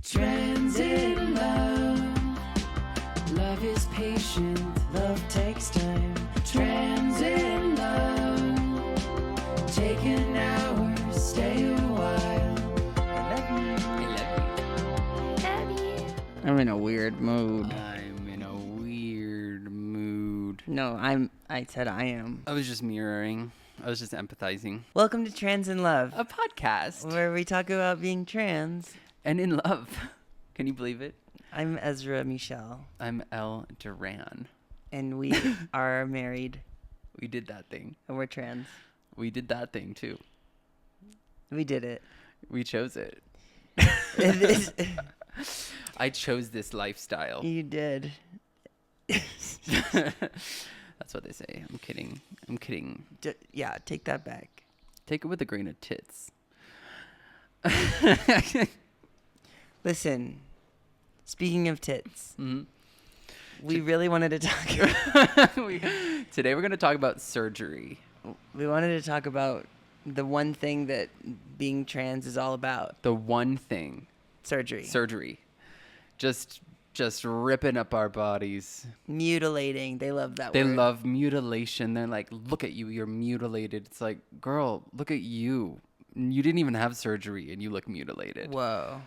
Trends in love. Love is patient. Love takes time. Trends in love. Take an hour, stay a while. I love you. I'm in a weird mood. I'm in a weird mood. No, I said I am. I was just mirroring. I was just empathizing. Welcome to Trans in Love, A podcast. where we talk about being trans. And in love. Can you believe it? I'm Ezra Michelle, I'm Elle Duran. and we are married, We did that thing. and we're trans. We did that thing too. We did it. We chose it. I chose this lifestyle. You did. That's what they say. I'm kidding. I'm kidding. Yeah, take that back. Take it with a grain of tits. Listen, speaking of tits, Mhm. we really wanted to talk. Today we're going to talk about surgery. We wanted to talk about the one thing that being trans is all about: The one thing. surgery. Surgery. Just ripping up our bodies. Mutilating. They love that They word. love mutilation. They're like, look at you, you're mutilated. It's like, girl, look at you. You didn't even have surgery and you look mutilated. Whoa.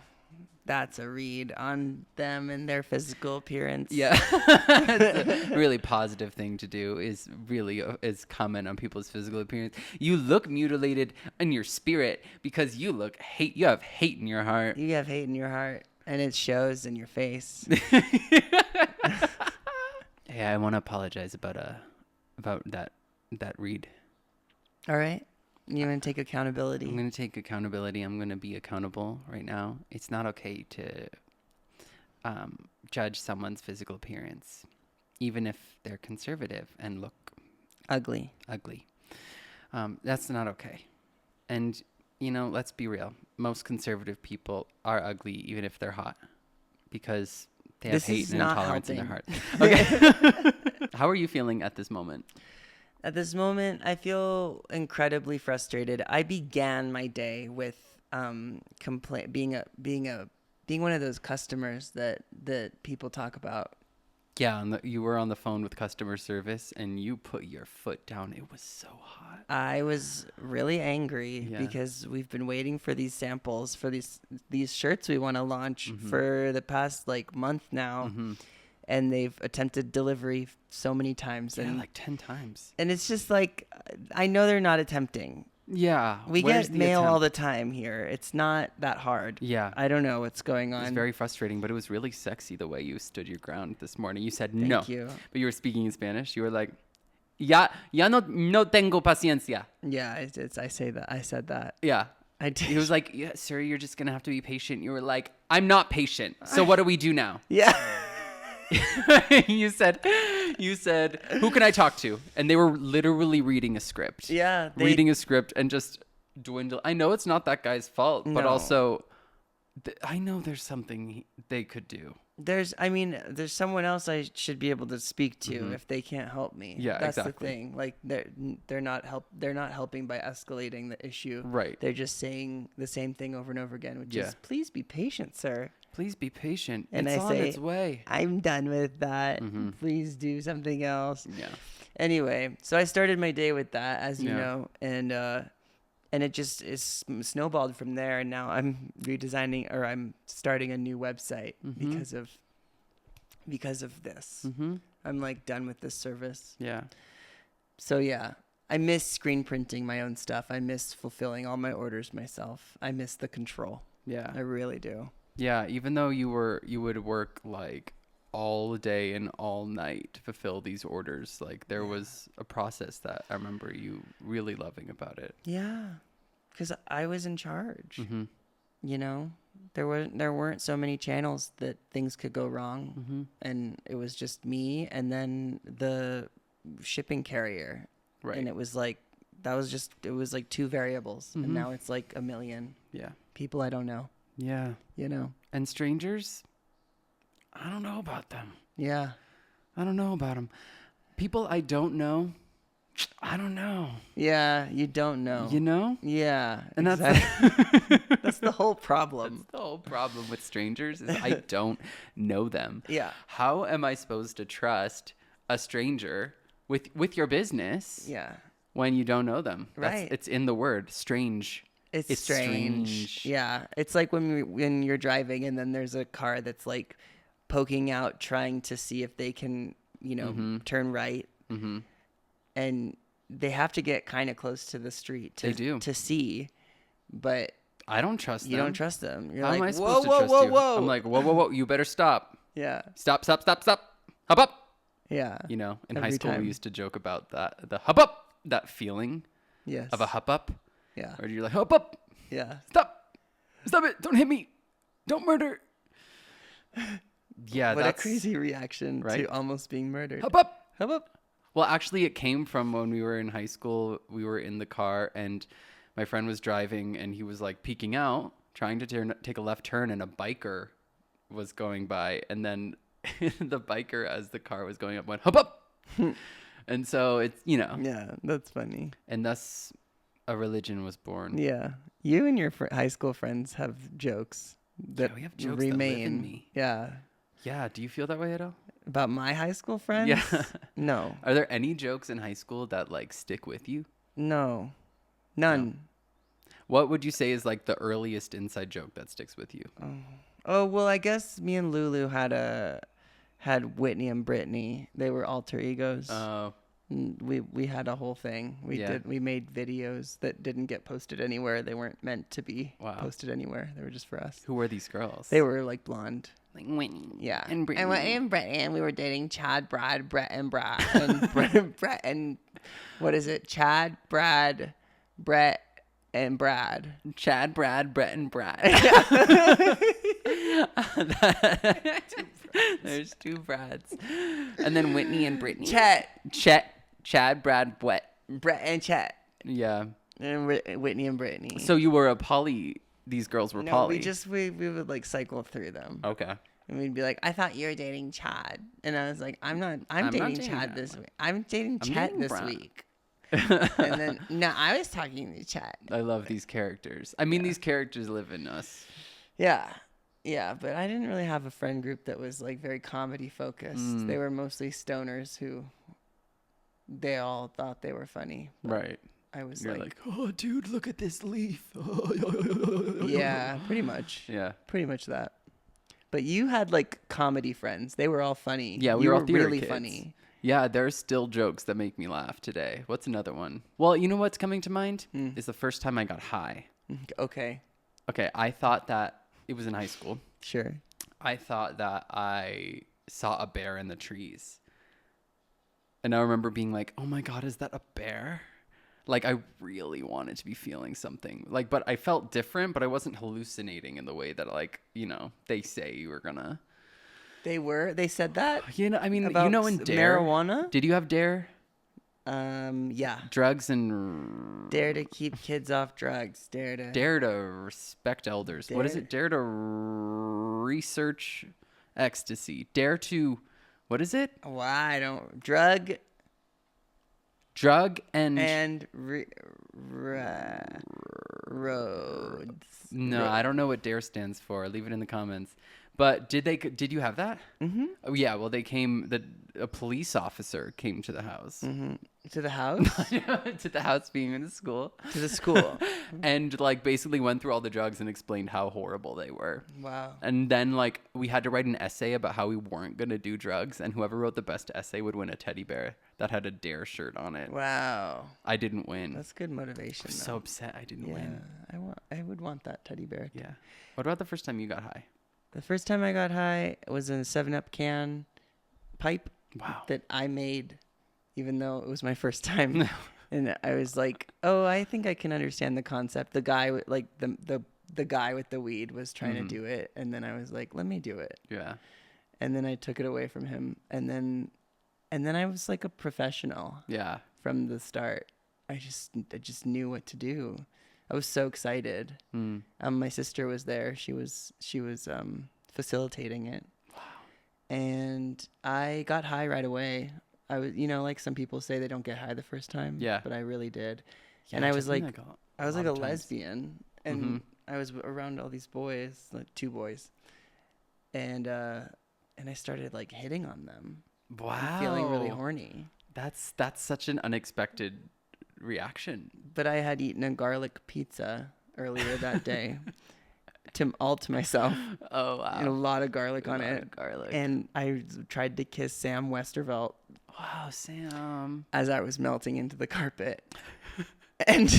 That's a read on them and their physical appearance. Yeah. It's a really positive thing to do is comment on people's physical appearance. You look mutilated in your spirit because you have hate in your heart. You have hate in your heart, and it shows in your face. Hey, I want to apologize about that read. All right? You want to take accountability? I'm going to take accountability. I'm going to be accountable right now. It's not okay to judge someone's physical appearance, even if they're conservative and look Ugly. ugly. That's not okay. And, let's be real. Most conservative people are ugly, even if they're hot, because they have This hate is and not intolerance in their helping. heart. Okay. How are you feeling at this moment? At this moment, I feel incredibly frustrated. I began my day with being one of those customers that people talk about. Yeah, you were on the phone with customer service and you put your foot down. It was so hot. I was really angry Yeah. because we've been waiting for these samples for these shirts we want to launch Mm-hmm. for the past month now. And they've attempted delivery so many times. Yeah, And, like 10 times. and it's just I know they're not attempting. Yeah. We where's get the mail all attempt? the time here. It's not that hard. Yeah. I don't know what's going on. It's very frustrating, but it was really sexy the way you stood your ground this morning. You said no. Thank you. But you were speaking in Spanish. You were like, ya no tengo paciencia. Yeah, I say that. I said that. Yeah. I did. He was like, yeah, sir, you're just going to have to be patient. You were like, I'm not patient. So what do we do now? Yeah. you said, who can I talk to? And they were literally reading a script. Yeah. Reading a script and just dwindle. I know it's not that guy's fault, but No. also I know there's something they could do. There's someone else I should be able to speak to if they can't help me. Yeah, that's exactly. the thing. Like they're not helping by escalating the issue. Right. They're just saying the same thing over and over again, which Yeah. is, please be patient, sir. Please be patient. And it's I on say, its way. I'm done with that. Please do something else. Yeah. Anyway, so I started my day with that, as you Yeah. know, and it just is snowballed from there. And now I'm I'm starting a new website because of this. I'm done with this service. Yeah. So yeah, I miss screen printing my own stuff. I miss fulfilling all my orders myself. I miss the control. Yeah. I really do. Yeah. Even though you would work all day and all night to fulfill these orders, there was a process that I remember you really loving about it. Yeah, because I was in charge. Mm-hmm. There weren't so many channels that things could go wrong, and it was just me and then the shipping carrier. Right. And it was two variables, and now it's a million Yeah. people I don't know. Yeah. And strangers, I don't know about them. Yeah. I don't know about them. People I don't know, I don't know. Yeah, you don't know. You know? Yeah, And exactly. That's the whole problem. That's the whole problem with strangers is I don't know them. Yeah. How am I supposed to trust a stranger with your business Yeah. when you don't know them? Right. It's in the word strange. It's strange. Yeah. It's like when you're driving and then there's a car that's like poking out trying to see if they can, turn right. Mm-hmm. And they have to get kind of close to the street to see, but I don't trust them. you don't trust them. You're How like, am I whoa, supposed to whoa, trust whoa, you? whoa. I'm like, whoa. You better stop. Yeah. Stop. Hop up. Yeah. In high Every school, time. we used to joke about that. The hop up, that feeling Yes. of a hop up. Yeah. Or you're like, hop up. Yeah. Stop it. Don't hit me. Don't murder. Yeah, What a that's crazy reaction right? to almost being murdered. Hop up. Hop up. Well, actually, it came from when we were in high school. We were in the car, and my friend was driving, and he was like peeking out, trying to take a left turn, and a biker was going by, and then the biker, as the car was going up, went hop up, and so it's Yeah, that's funny. and thus a religion was born. Yeah. You and your high school friends have jokes that we have jokes that remain. live in me. Yeah. Yeah. Do you feel that way at all? About my high school friends? Yeah. No. Are there any jokes in high school that like stick with you? No. None. What would you say is like the earliest inside joke that sticks with you? Oh, well, I guess me and Lulu had Whitney and Brittany. They were alter egos. We had a whole thing. We made videos that didn't get posted anywhere. They weren't meant to be posted anywhere. They were just for us. Who were these girls? They were like blonde. like Whitney. Yeah. And Brittany. And Whitney and Brittany, and we were dating Chad, Brad, Brett, and Brad. And Brett and what is it? Chad, Brad, Brett, and Brad. Chad, Brad, Brett, and Brad. There's two Brads. And then Whitney and Brittany. Chad, Brad, Brett and Chet. Yeah. And Whitney and Brittany. So you were a poly. These girls were No, poly. we would like cycle through them. Okay. And we'd be like, I thought you were dating Chad. And I was like, I'm not. I'm dating Chad this week. I'm dating Chet dating this Brad. week. And then, no, I was talking to Chet. I love these characters. I mean, these characters live in us. Yeah. Yeah, but I didn't really have a friend group that was like very comedy focused. They were mostly stoners who they all thought they were funny. Right. I was You're like, oh, dude, look at this leaf. yeah, pretty much. Yeah. Pretty much that. But you had like comedy friends. They were all funny. Yeah, we you were all theater really kids. funny. Yeah, there's still jokes that make me laugh today. What's another one? Well, you know what's coming to mind? Is the first time I got high. Okay. Okay, I thought that it was in high school. Sure. I thought that I saw a bear in the trees. And I remember being like, oh my God, is that a bear? Like, I really wanted to be feeling something. Like, but I felt different, but I wasn't hallucinating in the way that, like, they say you were gonna. They said that? I mean, About in Dare. marijuana? Did you have Dare? Yeah. Drugs and Dare to keep kids off drugs. Dare to respect elders. What is it? Dare to research ecstasy. Dare to, what is it? Well, I don't. Drug and roads. No, I don't know what Dare stands for. Leave it in the comments. But did you have that? Mm-hmm. Oh, yeah. Well, a police officer came to the house. Mm-hmm. To the house? To the house being in the school. To the school. And like basically went through all the drugs and explained how horrible they were. Wow. And then like we had to write an essay about how we weren't going to do drugs, and whoever wrote the best essay would win a teddy bear that had a Dare shirt on it. Wow. I didn't win. That's good motivation. I'm though. so upset I didn't win. I would want that teddy bear. Yeah. What about the first time you got high? The first time I got high was in a 7-Up can pipe. Wow. That I made, even though it was my first time. And I was like, oh, I think I can understand the concept. The guy with like the guy with the weed was trying to do it, and then I was like, let me do it. Yeah. And then I took it away from him, and then I was like a professional. Yeah. From the start. I just knew what to do. I was so excited. My sister was there. She was facilitating it. Wow. And I got high right away. I was, like some people say they don't get high the first time. Yeah. But I really did. Yeah, And it I took was me, like, a I was lot like a of times. lesbian, and Mhm. I was around all these boys, like 2 boys, and I started like hitting on them, Wow. and feeling really horny. That's such an unexpected reaction. But I had eaten a garlic pizza earlier that day, to myself, Oh and a wow. lot of garlic A on lot it. of garlic. And I tried to kiss Sam Westervelt Wow, Sam. as I was melting into the carpet, and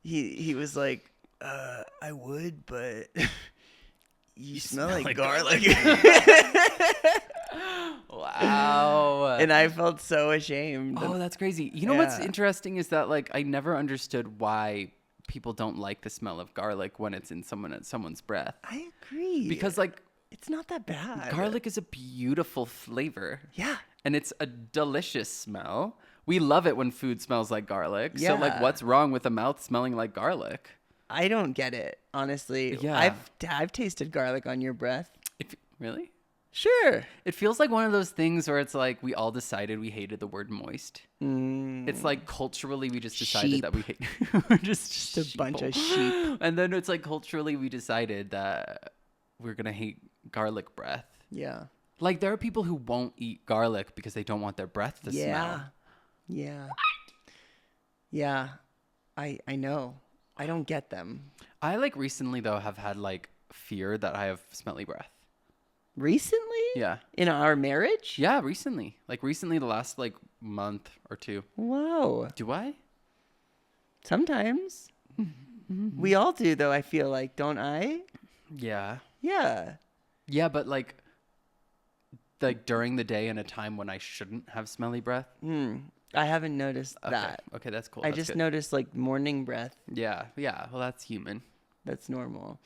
he was like, "I would, but you smell like garlic." Wow. And I felt so ashamed. Oh, that's crazy. You know what's Yeah. interesting is that like I never understood why people don't like the smell of garlic when it's in someone's breath. I agree. Because like it's not that bad. garlic is a beautiful flavor. Yeah. And it's a delicious smell. We love it when food smells like garlic. So like Yeah. what's wrong with a mouth smelling like garlic? I don't get it, honestly. Yeah. I've tasted garlic on your breath. Really? Sure. It feels like one of those things where it's like we all decided we hated the word moist. Mm, It's like culturally we just decided Sheep. that we hate we're just a bunch of sheeple. sheep. And then it's like culturally we decided that we're going to hate garlic breath. yeah. Like there are people who won't eat garlic because they don't want their breath to smell. Yeah. Yeah. I know. I don't get them. I like recently though have had like fear that I have smelly breath. Recently? Yeah. In our marriage? Yeah, recently. Like recently the last like month or 2. Whoa. Do I? Sometimes. We all do, though, I feel like, don't I? Yeah. Yeah. Yeah, but like during the day in a time when I shouldn't have smelly breath. I haven't noticed Okay. that. Okay, that's cool. I That's just good. noticed, like, morning breath. Yeah. Yeah. Well, that's human. That's normal.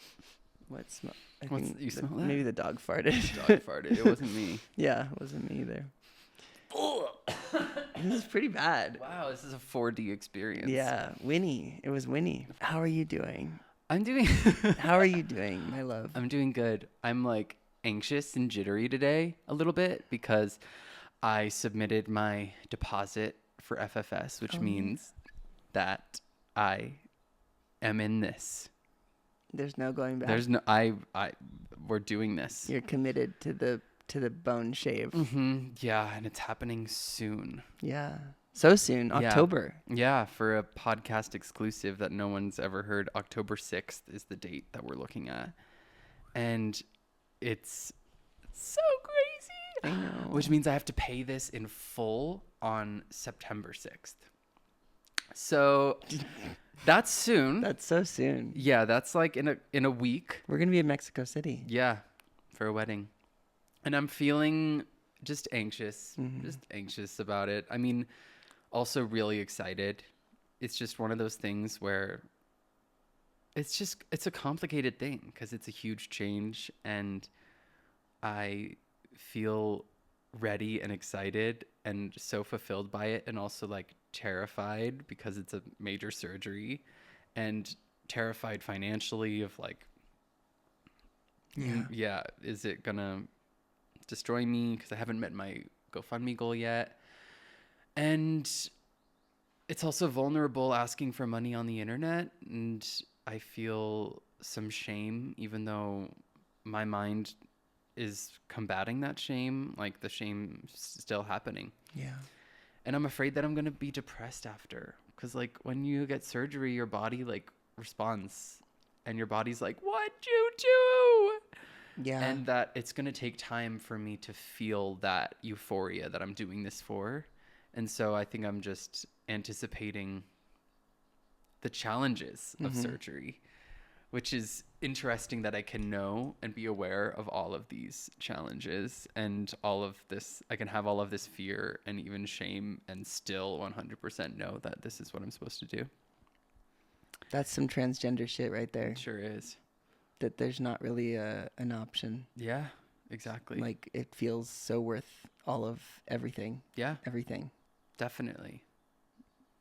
What smell? You smell that? Maybe the dog farted. Dog farted. It wasn't me. Yeah, it wasn't me either. This is pretty bad. Wow, this is a 4D experience. Yeah, Winnie. It was Winnie. How are you doing? I'm doing How are you doing, my love? I'm doing good. I'm like anxious and jittery today a little bit because I submitted my deposit for FFS, which means that I am in this. There's no going back. There's no we're doing this. You're committed to the bone shave. Yeah, and it's happening soon. Yeah. So soon, Yeah. October. Yeah, for a podcast exclusive that no one's ever heard, October 6th is the date that we're looking at. And it's so crazy. I know. Which means I have to pay this in full on September 6th. So that's soon. That's so soon. Yeah, that's like in a week. We're gonna be in Mexico City. Yeah, for a wedding. And I'm feeling just anxious about it. I mean, also really excited. It's just one of those things where it's a complicated thing because it's a huge change and I feel ready and excited and so fulfilled by it and also like terrified because it's a major surgery and terrified financially of like is it gonna destroy me because I haven't met my GoFundMe goal yet. And it's also vulnerable asking for money on the internet, and I feel some shame even though my mind is combating that shame, like the shame's still happening. Yeah. And I'm afraid that I'm going to be depressed after because like when you get surgery your body like responds and your body's like, what'd you do? Yeah. And that it's going to take time for me to feel that euphoria that I'm doing this for. And so I think I'm just anticipating the challenges of surgery, which is interesting that I can know and be aware of all of these challenges and all of this. I can have all of this fear and even shame and still 100% know that this is what I'm supposed to do. That's some transgender shit right there. It sure is. That there's not really an option. Yeah, exactly. Like it feels so worth all of everything. Yeah, Everything. definitely.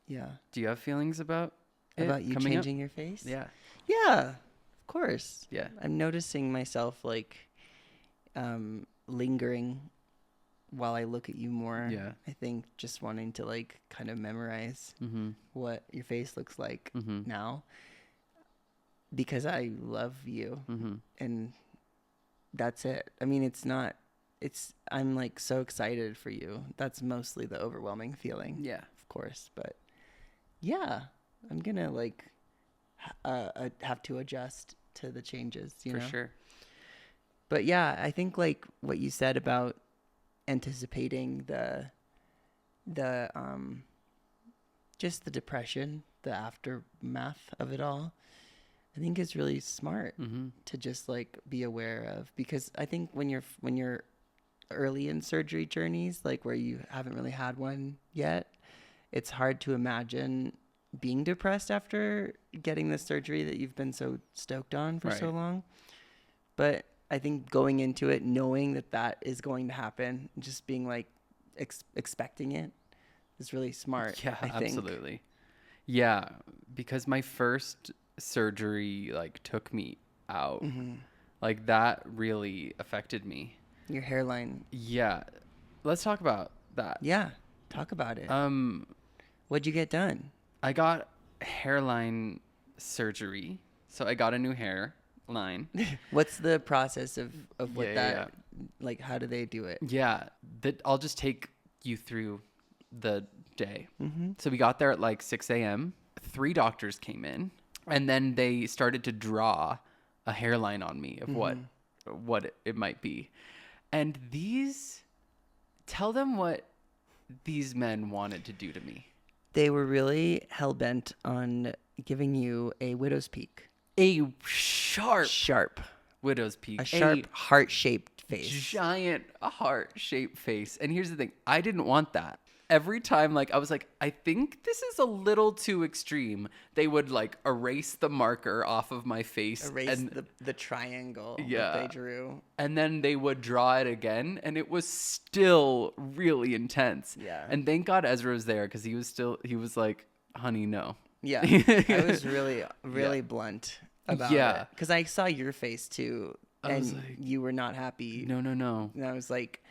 Yeah. Do you have feelings about it About you coming up? changing your face? Yeah. Yeah. Of course. Yeah. I'm noticing myself like lingering while I look at you more. Yeah. I think just wanting to like kind of memorize Mm-hmm. what your face looks like Mm-hmm. now, because I love you, Mm-hmm. and that's it. I mean, I'm like so excited for you. That's mostly the overwhelming feeling. Yeah. Of course, but yeah, I'm gonna like have to adjust to the changes, For sure. But yeah, I think like what you said about anticipating the just the depression, the aftermath of it all, I think is really smart Mm-hmm. to just like be aware of, because I think when you're early in surgery journeys, like where you haven't really had one yet, it's hard to imagine being depressed after getting the surgery that you've been so stoked on for so Right. long. But I think going into it, knowing that is going to happen, just being like expecting it is really smart. Yeah, I think. absolutely. Yeah, because my first surgery like took me out. Mm-hmm. Like that really affected me. Your hairline. Yeah. Let's talk about that. Yeah. Talk about it. What'd you get done? I got hairline surgery. So I got a new hairline. What's the process of what Yeah. like, how do they do it? Yeah, that I'll just take you through the day. Mm-hmm. So we got there at like 6 a.m. 3 doctors came in, and then they started to draw a hairline on me of what it might be. And tell them what these men wanted to do to me. They were really hell-bent on giving you a widow's peak. A sharp widow's peak. A sharp heart-shaped face. Giant heart-shaped face. And here's the thing. I didn't want that. Every time, like, I was like, I think this is a little too extreme. They would, like, erase the marker off of my face. Erase the triangle Yeah. that they drew. And then they would draw it again, and it was still really intense. Yeah. And thank God Ezra was there, because he was like, honey, no. Yeah. I was really blunt about Yeah. it. Because I saw your face, too, I was and like, you were not happy. No. And I was like,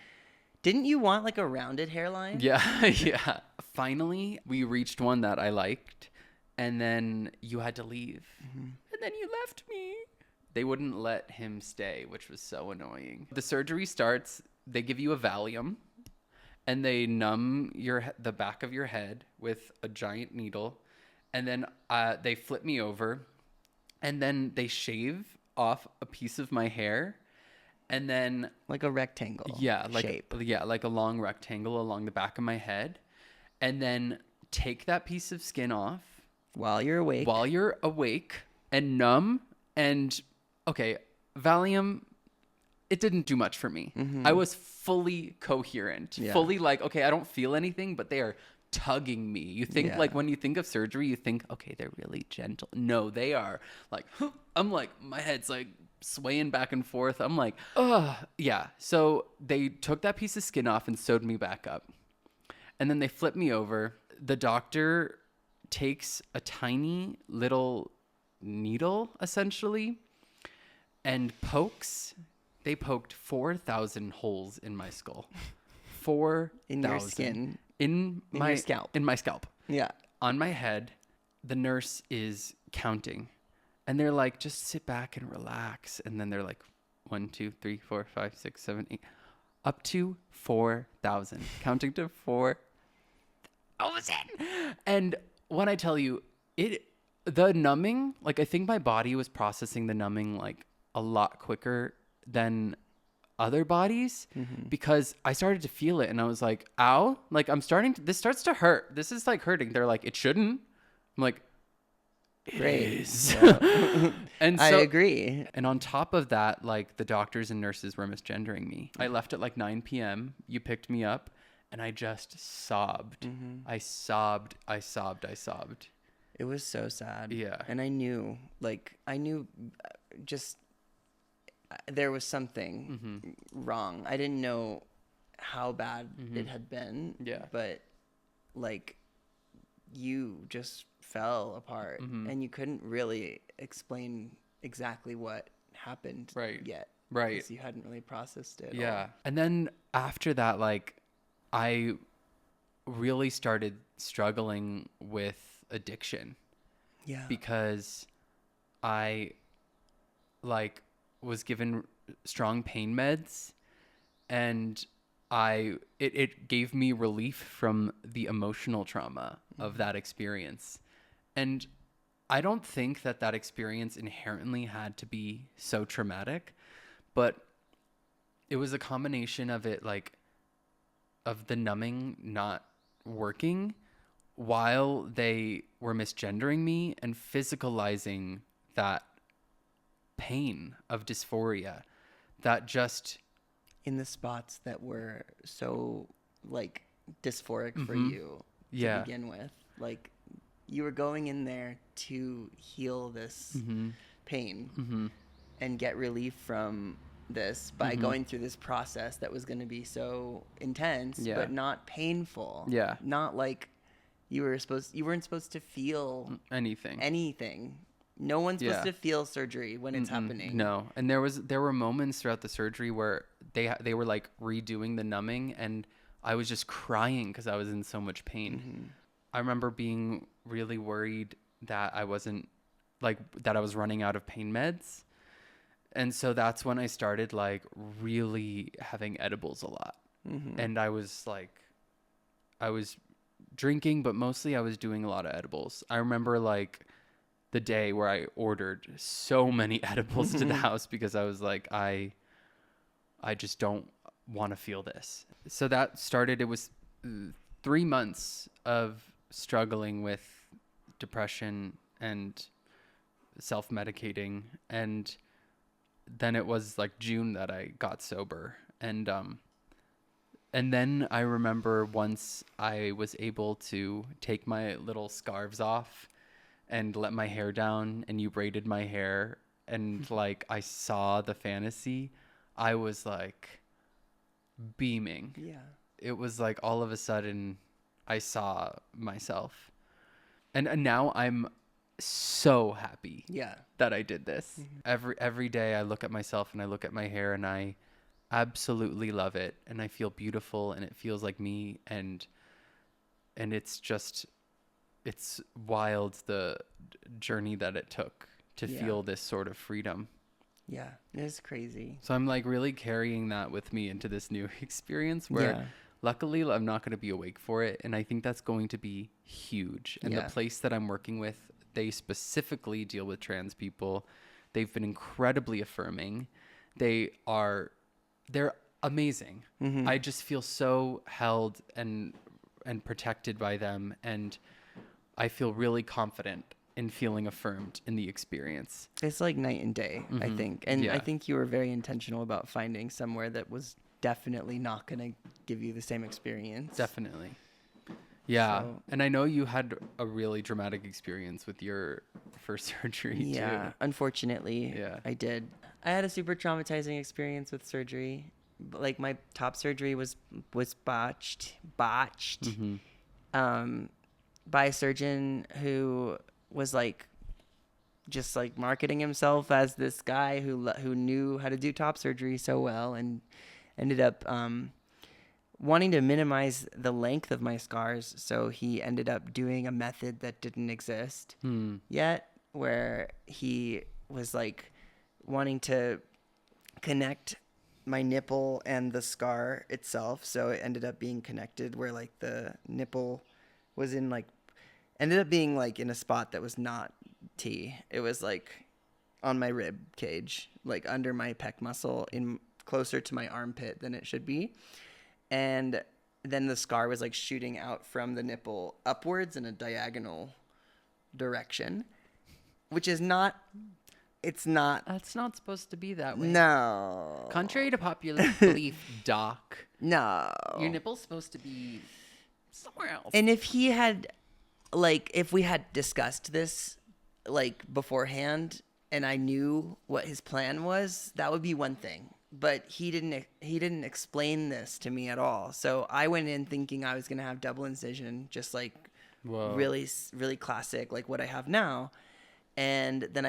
didn't you want, like, a rounded hairline? Yeah, yeah. Finally, we reached one that I liked, and then you had to leave. Mm-hmm. And then you left me. They wouldn't let him stay, which was so annoying. The surgery starts, they give you a Valium, and they numb the back of your head with a giant needle, and then they flip me over, and then they shave off a piece of my hair, and then Like a rectangle shape. like a long rectangle along the back of my head, and then take that piece of skin off While you're awake. and numb. And okay, Valium, it didn't do much for me. I was fully coherent, Yeah. fully like, okay, I don't feel anything, but they are tugging me. You think Yeah. like when you think of surgery, you think, okay, they're really gentle. No, they are like, I'm like, my head's like swaying back and forth. I'm like, yeah. So they took that piece of skin off and sewed me back up. And then they flipped me over. The doctor takes a tiny little needle, essentially, and they poked 4,000 holes in my skull. 4,000. In your skin. In my scalp. In my scalp. Yeah. On my head, the nurse is counting. And they're like, just sit back and relax. And then they're like, 1, 2, 3, 4, 5, 6, 7, 8, up to 4,000. Counting to 4,000. And when I tell you, the numbing, like I think my body was processing the numbing like a lot quicker than other bodies, because I started to feel it and I was like, ow, like this starts to hurt. This is like hurting. They're like, it shouldn't. I'm like, Great. and I so, agree. and on top of that, like the doctors and nurses were misgendering me. I left at like 9 p.m. You picked me up and I just sobbed. I sobbed. It was so sad. Yeah. And I knew just there was something wrong. I didn't know how bad it had been. Yeah. But like you just fell apart and you couldn't really explain exactly what happened Right. yet. Right. Because you hadn't really processed it. Yeah. And then after that, like, I really started struggling with addiction Yeah. because I, like, was given strong pain meds, and it gave me relief from the emotional trauma of that experience. And I don't think that experience inherently had to be so traumatic, but it was a combination of it, like, of the numbing not working while they were misgendering me and physicalizing that pain of dysphoria that just In the spots that were so like dysphoric for you to Yeah. begin with. Like you were going in there to heal this pain and get relief from this by going through this process that was going to be so intense, Yeah. but not painful. Yeah. Not like you weren't supposed to feel anything. No one's supposed to feel surgery when it's happening. No. And there were moments throughout the surgery where they were like redoing the numbing, and I was just crying because I was in so much pain. I remember being really worried that I was running out of pain meds. And so that's when I started like really having edibles a lot. And I was drinking, but mostly I was doing a lot of edibles. I remember like the day where I ordered so many edibles to the house because I was like, I just don't want to feel this. So that started, it was 3 months of struggling with depression and self-medicating. And then it was like June that I got sober. And then I remember once I was able to take my little scarves off and let my hair down, and you braided my hair, and like I saw the fantasy, I was like beaming. Yeah. It was like all of a sudden I saw myself. And now I'm so happy that I did this. Every day I look at myself and I look at my hair and I absolutely love it, and I feel beautiful, and it feels like me, and it's wild the journey that it took to feel this sort of freedom. Yeah, it's crazy. So I'm like really carrying that with me into this new experience where luckily I'm not going to be awake for it, and I think that's going to be huge. And the place that I'm working with, they specifically deal with trans people. They've been incredibly affirming. They're amazing. I just feel so held and protected by them, and I feel really confident in feeling affirmed in the experience. It's like night and day, I think. And I think you were very intentional about finding somewhere that was definitely not going to give you the same experience. Definitely. Yeah. So, and I know you had a really dramatic experience with your first surgery too. Unfortunately, I did. I had a super traumatizing experience with surgery. Like my top surgery was botched by a surgeon who was like just like marketing himself as this guy who knew how to do top surgery so well, and ended up wanting to minimize the length of my scars. So he ended up doing a method that didn't exist yet, where he was like wanting to connect my nipple and the scar itself. So it ended up being connected where like the nipple was in like, ended up being like in a spot that was not T. It was like on my rib cage, like under my pec muscle, in closer to my armpit than it should be. And then the scar was like shooting out from the nipple upwards in a diagonal direction, which is not, it's not. That's not supposed to be that way. No. Contrary to popular belief, Doc. No. Your nipple's supposed to be somewhere else. And if he had, like, if we had discussed this, like, beforehand, and I knew what his plan was, that would be one thing. But he didn't explain this to me at all. So I went in thinking I was going to have double incision, just like really, really classic, like what I have now. And then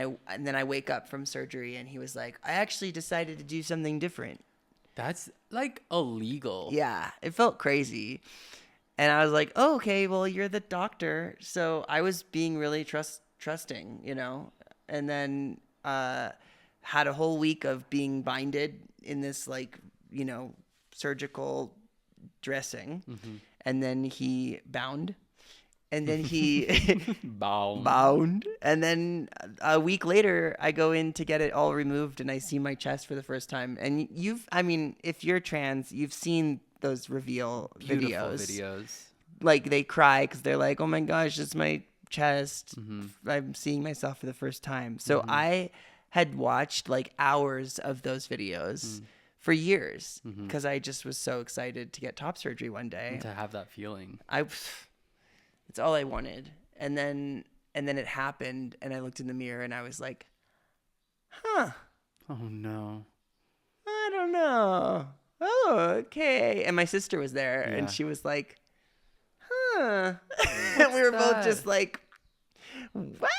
I wake up from surgery and he was like, I actually decided to do something different. That's like illegal. Yeah, it felt crazy. And I was like, oh, okay, well, you're the doctor. So I was being really trusting, you know, and then had a whole week of being binded in this, like, you know, surgical dressing. And then he bound. And then he bound. And then a week later, I go in to get it all removed and I see my chest for the first time. And if you're trans, you've seen those reveal Beautiful videos. Like they cry because they're like, oh my gosh, it's my chest. I'm seeing myself for the first time. So I had watched like hours of those videos for years because I just was so excited to get top surgery one day. And to have that feeling. It's all I wanted. And then it happened and I looked in the mirror and I was like, huh. Oh no. I don't know. Oh, okay. And my sister was there and she was like, huh. And we were both just like, what?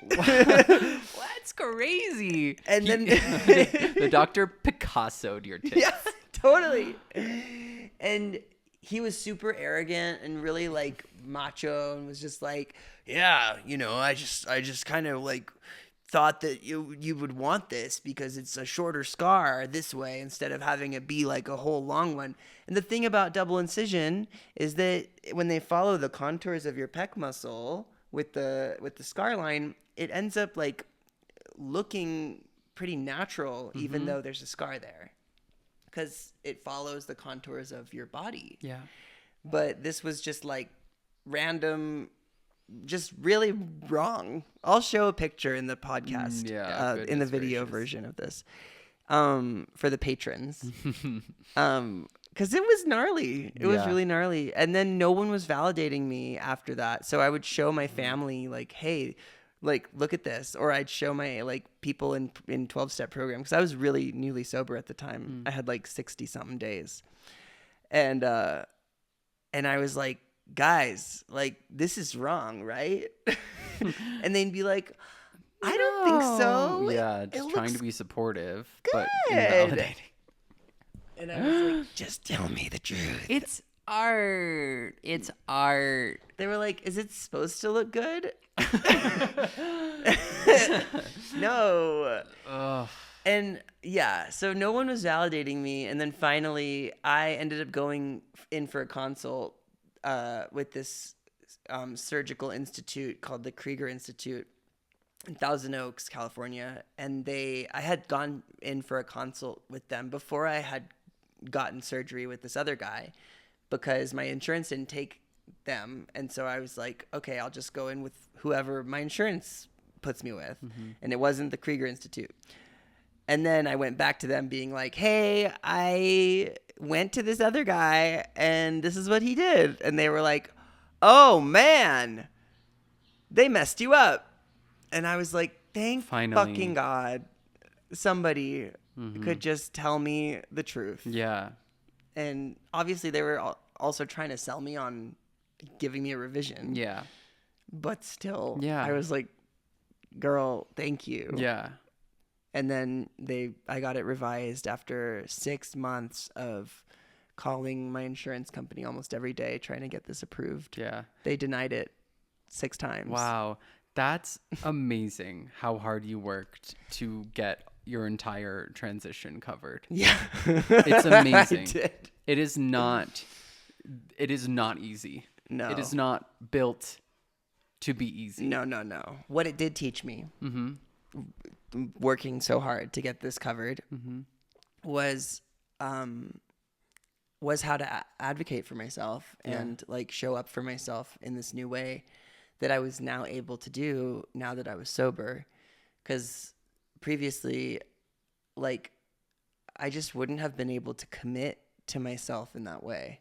That's crazy. And then the doctor Picasso'd your tits. Yeah, totally. And he was super arrogant and really like macho and was just like, yeah, you know, I just kind of like thought that you would want this because it's a shorter scar this way instead of having it be like a whole long one. And the thing about double incision is that when they follow the contours of your pec muscle with the scar line, it ends up like looking pretty natural even though there's a scar there. Because it follows the contours of your body. Yeah. But this was just like random, just really wrong. I'll show a picture in the podcast, in the video version of this, for the patrons. Because it was gnarly. It was really gnarly. And then no one was validating me after that. So I would show my family like, hey, like, look at this. Or I'd show my like people in 12-step program because I was really newly sober at the time. I had like 60 something days. And I was like, guys, like, this is wrong, right? And they'd be like, I don't think so. Yeah, just trying to be supportive, but good. invalidating. And I was like, just tell me the truth. It's art. It's art. They were like, is it supposed to look good? No. Ugh. And yeah, so no one was validating me. And then finally, I ended up going in for a consult with this surgical institute called the Krieger Institute in Thousand Oaks, California. And I had gone in for a consult with them before I had gotten surgery with this other guy because my insurance didn't take them. And so I was like, okay, I'll just go in with whoever my insurance puts me with. And it wasn't the Krieger Institute. And then I went back to them being like, hey, I went to this other guy and this is what he did. And they were like, oh man, they messed you up. And I was like, thank fucking God somebody could just tell me the truth. Yeah. And obviously they were also trying to sell me on giving me a revision. Yeah. But still, Yeah. I was like, girl, thank you. Yeah. And then I got it revised after 6 months of calling my insurance company almost every day trying to get this approved. Yeah. They denied it 6 times. Wow. That's amazing how hard you worked to get your entire transition covered. Yeah. It's amazing. I did. It is not easy. No. It is not built to be easy. No. What it did teach me, working so hard to get this covered, was how to advocate for myself and like show up for myself in this new way that I was now able to do now that I was sober. Because previously, like, I just wouldn't have been able to commit to myself in that way.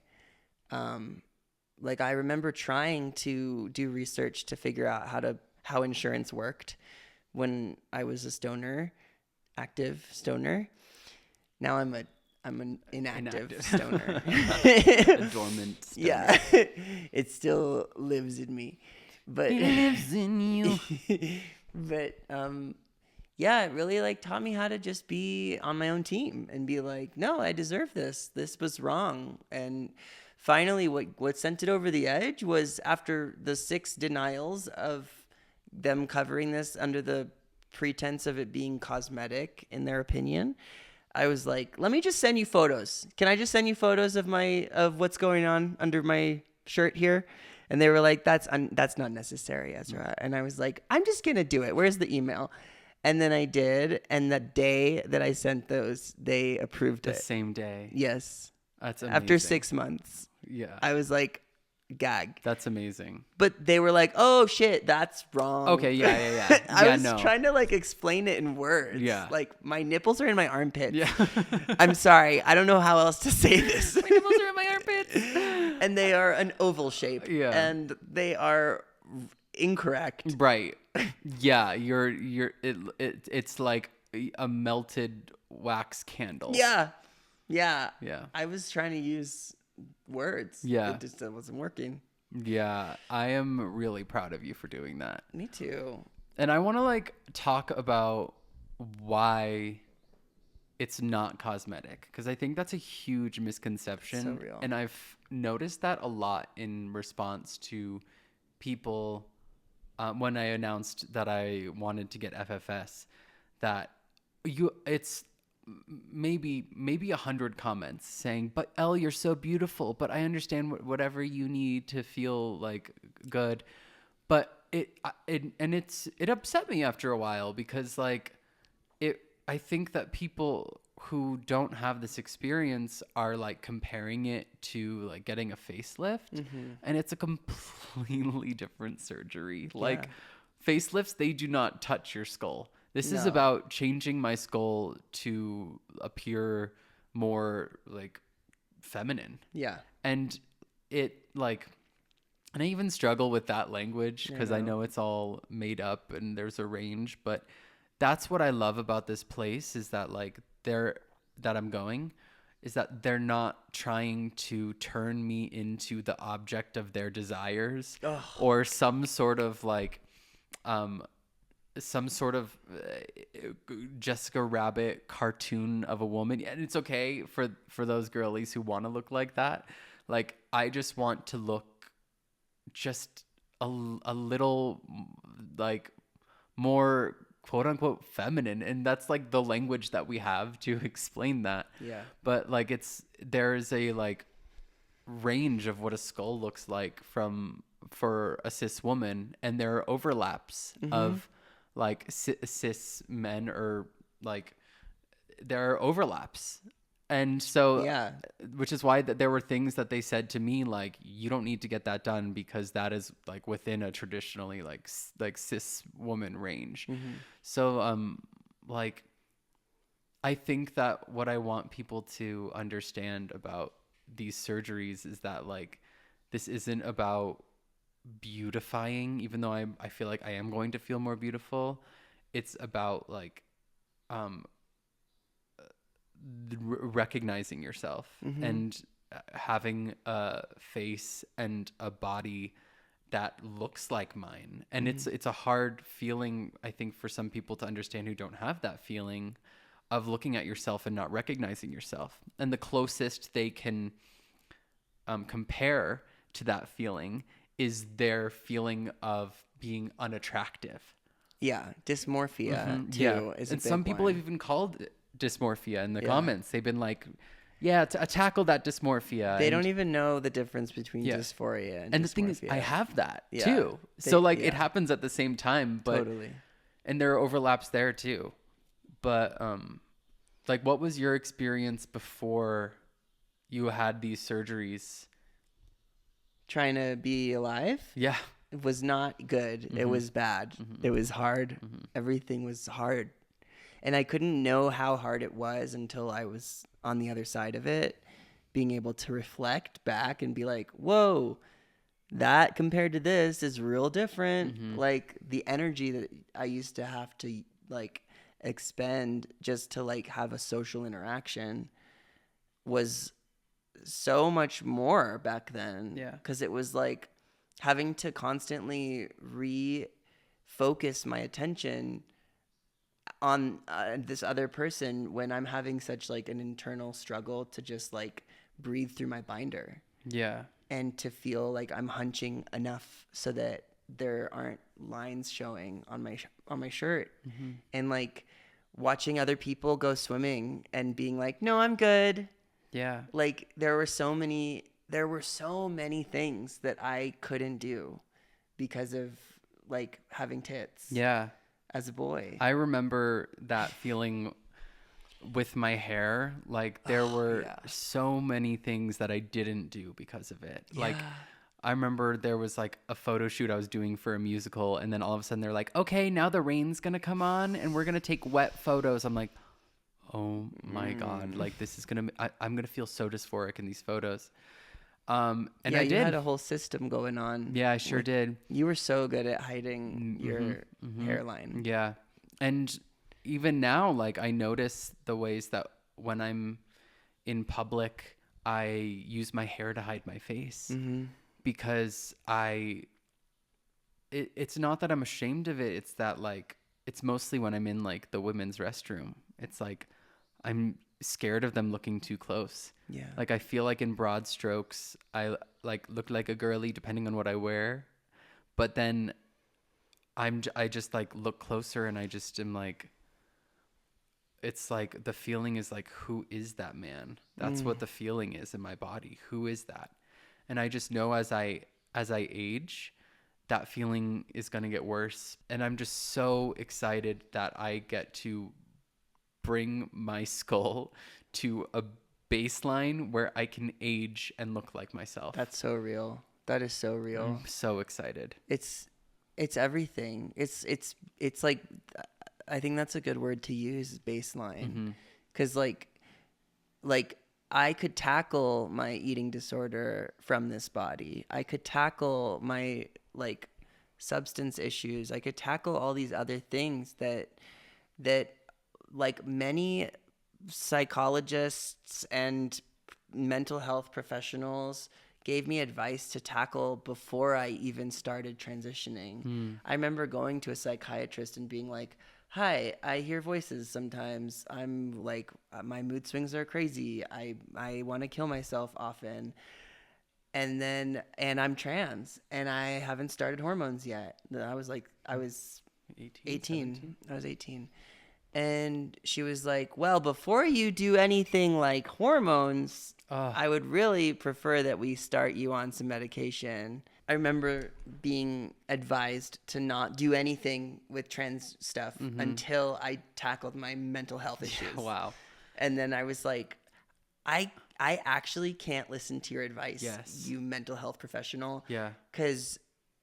Like, I remember trying to do research to figure out how insurance worked when I was a stoner, active stoner. Now I'm an inactive stoner. A dormant stoner. Yeah. It still lives in me. But It lives in you. But yeah, it really like taught me how to just be on my own team and be like, no, I deserve this. This was wrong. And finally, what sent it over the edge was after the 6 denials of them covering this under the pretense of it being cosmetic, in their opinion. I was like, let me just send you photos. Can I just send you photos of what's going on under my shirt here? And they were like, that's not necessary, Ezra. And I was like, I'm just going to do it. Where's the email? And then I did. And the day that I sent those, they approved it. The same day. Yes. That's amazing. After 6 months. Yeah. I was like, gag. That's amazing. But they were like, oh shit, that's wrong. Okay, yeah. I was trying to like explain it in words. Yeah. Like my nipples are in my armpits. Yeah. I'm sorry. I don't know how else to say this. My nipples are in my armpits. And they are an oval shape. Yeah. And they are incorrect. Right. Yeah, it's like a melted wax candle. Yeah. Yeah. I was trying to use words. Yeah. It just wasn't working. Yeah, I am really proud of you for doing that. Me too. And I want to like talk about why it's not cosmetic, because I think that's a huge misconception. So real. And I've noticed that a lot in response to people when I announced that I wanted to get FFS, that it's maybe 100 comments saying, but Elle, you're so beautiful, but I understand whatever you need to feel like good. But it upset me after a while, because like I think that people who don't have this experience are like comparing it to like getting a facelift, and it's a completely different surgery. Like facelifts, they do not touch your skull. This is about changing my skull to appear more like feminine. Yeah. And it like, and I even struggle with that language because I know it's all made up and there's a range, but that's what I love about this place, is that like that I'm going, is that they're not trying to turn me into the object of their desires. Ugh. Or some sort of like, Jessica Rabbit cartoon of a woman. And it's okay for those girlies who want to look like that. Like, I just want to look just a little like more quote unquote feminine, and that's like the language that we have to explain that. Yeah. But like there's a like range of what a skull looks like for a cis woman, and there are overlaps of like cis men, or like there are overlaps. And so, which is why there were things that they said to me, like, you don't need to get that done because that is like within a traditionally like cis woman range. So, like, I think that what I want people to understand about these surgeries is that like, this isn't about beautifying, even though I feel like I am going to feel more beautiful. It's about like, recognizing yourself and having a face and a body that looks like mine. And it's a hard feeling, I think, for some people to understand who don't have that feeling of looking at yourself and not recognizing yourself. And the closest they can compare to that feeling is their feeling of being unattractive. Yeah, dysmorphia too is a and big some people one. have even called it dysmorphia in the comments. They've been like, tackle that dysmorphia. They don't even know the difference between dysphoria and dysmorphia. The thing is, I have that too. So like it happens at the same time, but totally. And there are overlaps there too. But like, what was your experience before you had these surgeries? Trying to be alive? Yeah. It was not good. It was bad. It was hard. Everything was hard. And I couldn't know how hard it was until I was on the other side of it, being able to reflect back and be like, whoa, that compared to this is real different. Like the energy that I used to have to like expend just to like have a social interaction was so much more back then. Yeah. Because it was like having to constantly focus my attention on this other person when I'm having such like an internal struggle to just like breathe through my binder Yeah. and to feel like I'm hunching enough so that there aren't lines showing on my shirt. And like watching other people go swimming and being like, no, I'm good. Yeah. Like there were so many things that I couldn't do because of like having tits Yeah. as a boy. I remember that feeling with my hair. Like there were so many things that I didn't do because of it. Like I remember there was like a photo shoot I was doing for a musical, and then all of a sudden they're like, okay, now the rain's gonna come on and we're gonna take wet photos. I'm like, oh my God, like this is gonna, I'm gonna feel so dysphoric in these photos. And yeah, I you did. had a whole system going on. Yeah, I sure did. You were so good at hiding your hairline. Yeah. And even now, like I notice the ways that when I'm in public, I use my hair to hide my face. Because it's not that I'm ashamed of it. It's that like, it's mostly when I'm in like the women's restroom. It's like, I'm scared of them looking too close. Yeah. Like I feel like in broad strokes, I like look like a girly depending on what I wear. But then I just like look closer and I just am like, it's like the feeling is like, who is that man? That's what the feeling is in my body. Who is that? And I just know as I age, that feeling is going to get worse. And I'm just so excited that I get to bring my skull to a baseline where I can age and look like myself. That's so real. That is so real. I'm so excited. It's everything. It's like, I think that's a good word to use, baseline. 'Cause like I could tackle my eating disorder from this body. I could tackle my like substance issues. I could tackle all these other things that like many psychologists and mental health professionals gave me advice to tackle before I even started transitioning. I remember going to a psychiatrist and being like, hi, I hear voices sometimes. I'm like, my mood swings are crazy. I want to kill myself often. And I'm trans and I haven't started hormones yet. I was 18. I was 18. And she was like, well, before you do anything like hormones, I would really prefer that we start you on some medication. I remember being advised to not do anything with trans stuff until I tackled my mental health issues. Yeah, wow. And then I was like, I actually can't listen to your advice, Yes. you mental health professional. Yeah. Because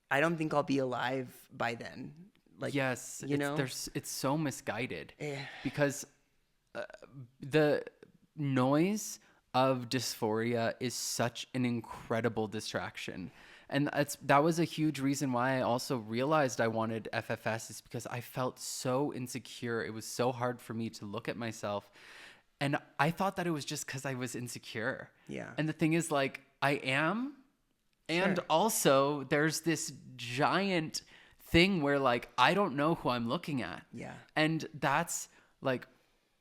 I don't think I'll be alive by then. Like, yes, you know, it's so misguided Eh. because the noise of dysphoria is such an incredible distraction. And that was a huge reason why I also realized I wanted FFS, is because I felt so insecure. It was so hard for me to look at myself. And I thought that it was just because I was insecure. Yeah. And the thing is, like, I am. And also there's this giant thing where, like, I don't know who I'm looking at. Yeah. And that's like,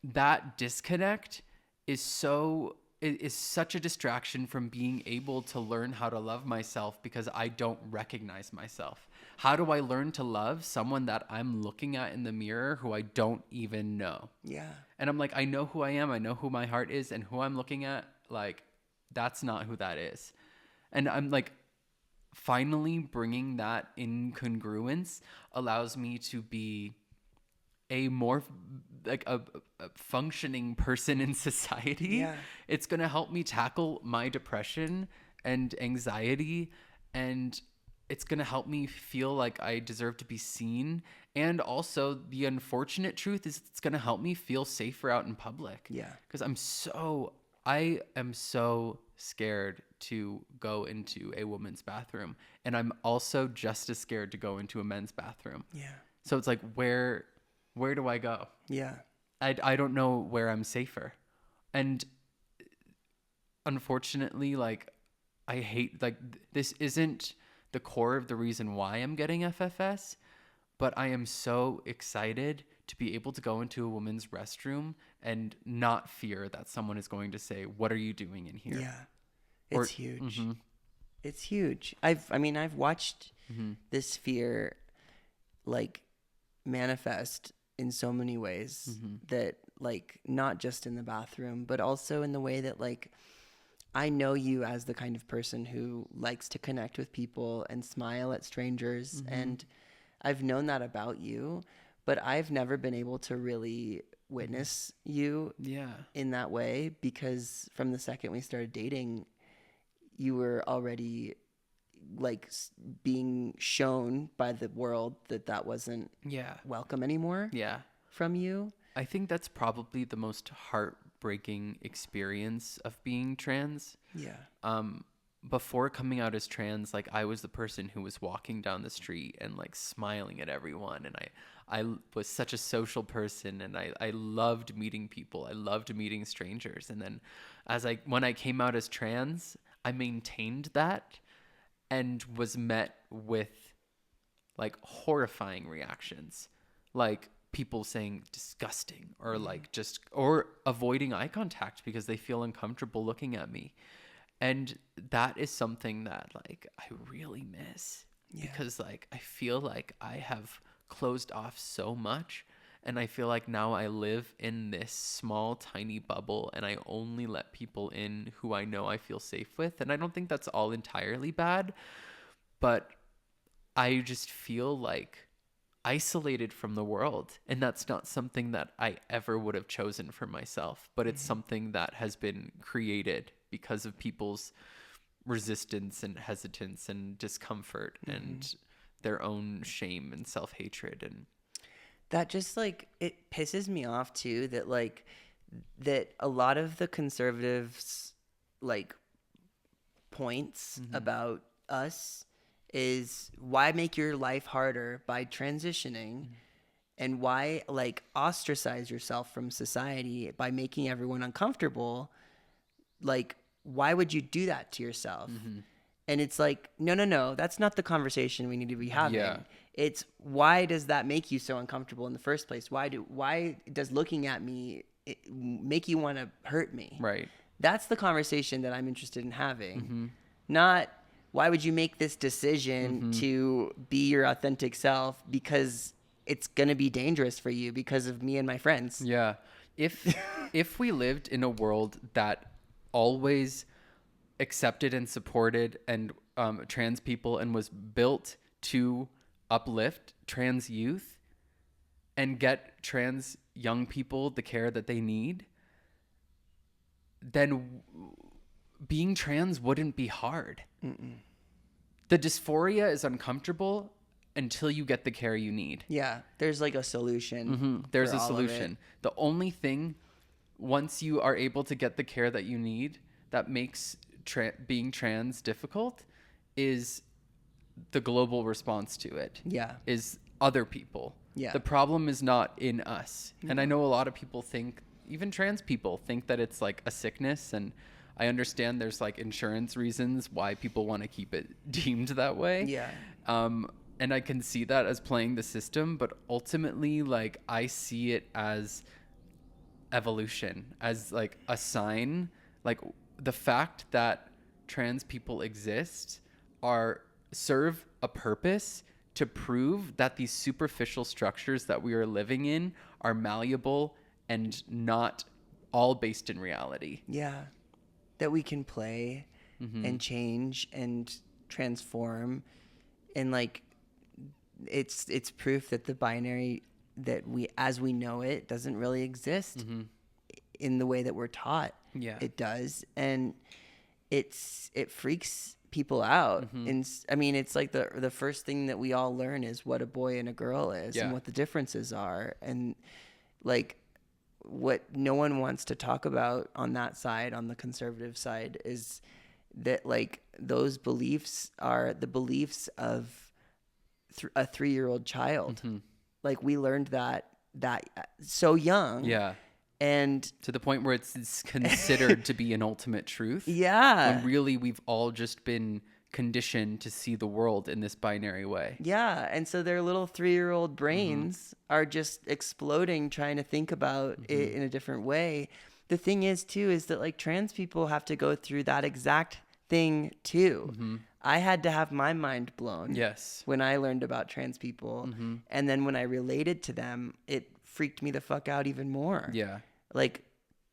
that disconnect is such a distraction from being able to learn how to love myself, because I don't recognize myself. How do I learn to love someone that I'm looking at in the mirror who I don't even know? Yeah. And I'm like, I know who I am. I know who my heart is, and who I'm looking at, like, that's not who that is. And I'm like, finally bringing that incongruence allows me to be a more like a functioning person in society. Yeah. It's going to help me tackle my depression and anxiety, and it's going to help me feel like I deserve to be seen. And also, the unfortunate truth is it's going to help me feel safer out in public. Yeah. Because I am so scared to go into a woman's bathroom, and I'm also just as scared to go into a men's bathroom. Yeah. So it's like, where do I go? Yeah. I don't know where I'm safer. And unfortunately, like, I hate, like, this isn't the core of the reason why I'm getting FFS, but I am so excited to be able to go into a woman's restroom and not fear that someone is going to say, "What are you doing in here?" Yeah. Or- It's huge. Mhm. It's huge. I've watched this fear like manifest in so many ways that like not just in the bathroom, but also in the way that like I know you as the kind of person who likes to connect with people and smile at strangers. And I've known that about you, but I've never been able to really witness you Yeah. in that way because from the second we started dating, you were already like being shown by the world that that wasn't Yeah. welcome anymore Yeah. from you. I think that's probably the most heartbreaking experience of being trans. Yeah. Before coming out as trans, like I was the person who was walking down the street and like smiling at everyone, and I was such a social person, and I loved meeting people. I loved meeting strangers. And then when I came out as trans, I maintained that and was met with like horrifying reactions, like people saying disgusting or like or avoiding eye contact because they feel uncomfortable looking at me. And that is something that like I really miss because like I feel like I have closed off so much, and I feel like now I live in this small tiny bubble and I only let people in who I know I feel safe with. And I don't think that's all entirely bad, but I just feel like isolated from the world, and that's not something that I ever would have chosen for myself, but it's something that has been created because of people's resistance and hesitance and discomfort and their own shame and self-hatred. And That just like it pisses me off too that like that a lot of the conservatives like points about us is why make your life harder by transitioning and why like ostracize yourself from society by making everyone uncomfortable. Like, why would you do that to yourself? And it's like, no, that's not the conversation we need to be having. Yeah. It's why does that make you so uncomfortable in the first place? Why does looking at me make you want to hurt me? right. That's the conversation that I'm interested in having. Not why would you make this decision to be your authentic self because it's going to be dangerous for you because of me and my friends. Yeah. If we lived in a world that always accepted and supported and trans people and was built to uplift trans youth and get trans young people the care that they need, then being trans wouldn't be hard. The dysphoria is uncomfortable until you get the care you need. Yeah, there's like a solution. There's for a all of solution. it. The only thing, once you are able to get the care that you need, that makes being trans difficult is the global response to it. Yeah. Is other people. Yeah. The problem is not in us. And I know a lot of people think, even trans people think that it's like a sickness, and I understand there's like insurance reasons why people want to keep it deemed that way. Yeah. And I can see that as playing the system, but ultimately, like, I see it as evolution, as like a sign. Like, the fact that trans people exist serve a purpose to prove that these superficial structures that we are living in are malleable and not all based in reality. Yeah. That we can play and change and transform, and like it's proof that the binary that we know it doesn't really exist in the way that we're taught. Yeah. It does, and it freaks people out. And I mean, it's like the first thing that we all learn is what a boy and a girl is and what the differences are, and like what no one wants to talk about on that side, on the conservative side, is that like those beliefs are the beliefs of a 3-year-old child. Like we learned that so young. Yeah. And To the point where it's considered to be an ultimate truth. yeah. When really we've all just been conditioned to see the world in this binary way. Yeah, and so their little 3-year-old brains are just exploding trying to think about it in a different way. The thing is too is that like trans people have to go through that exact thing too. I had to have my mind blown. Yes. When I learned about trans people, and then when I related to them, it freaked me the fuck out even more. Yeah. Like,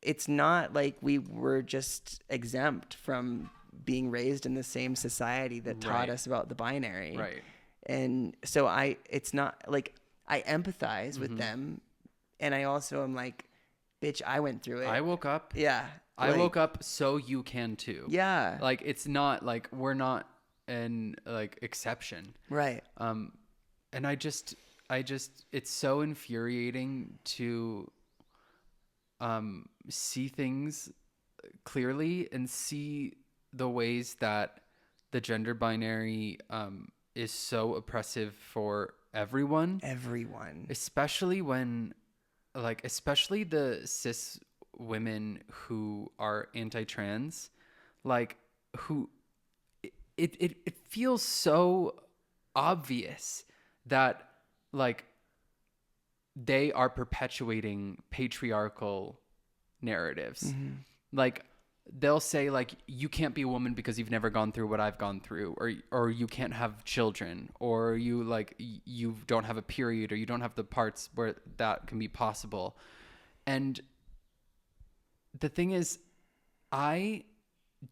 it's not like we were just exempt from being raised in the same society that taught us about the binary. Right. And so it's not like I empathize with them. And I also am like, bitch, I went through it. I woke up. Yeah. I woke up so you can too. Yeah. Like, it's not like we're not an like exception. Right. And I just, it's so infuriating to see things clearly and see the ways that the gender binary is so oppressive for everyone. Especially when, like, especially the cis women who are anti-trans, like, who it feels so obvious that, like, they are perpetuating patriarchal narratives. Like, they'll say, like, you can't be a woman because you've never gone through what I've gone through, or you can't have children, or you, like, you don't have a period, or you don't have the parts where that can be possible. And the thing is, I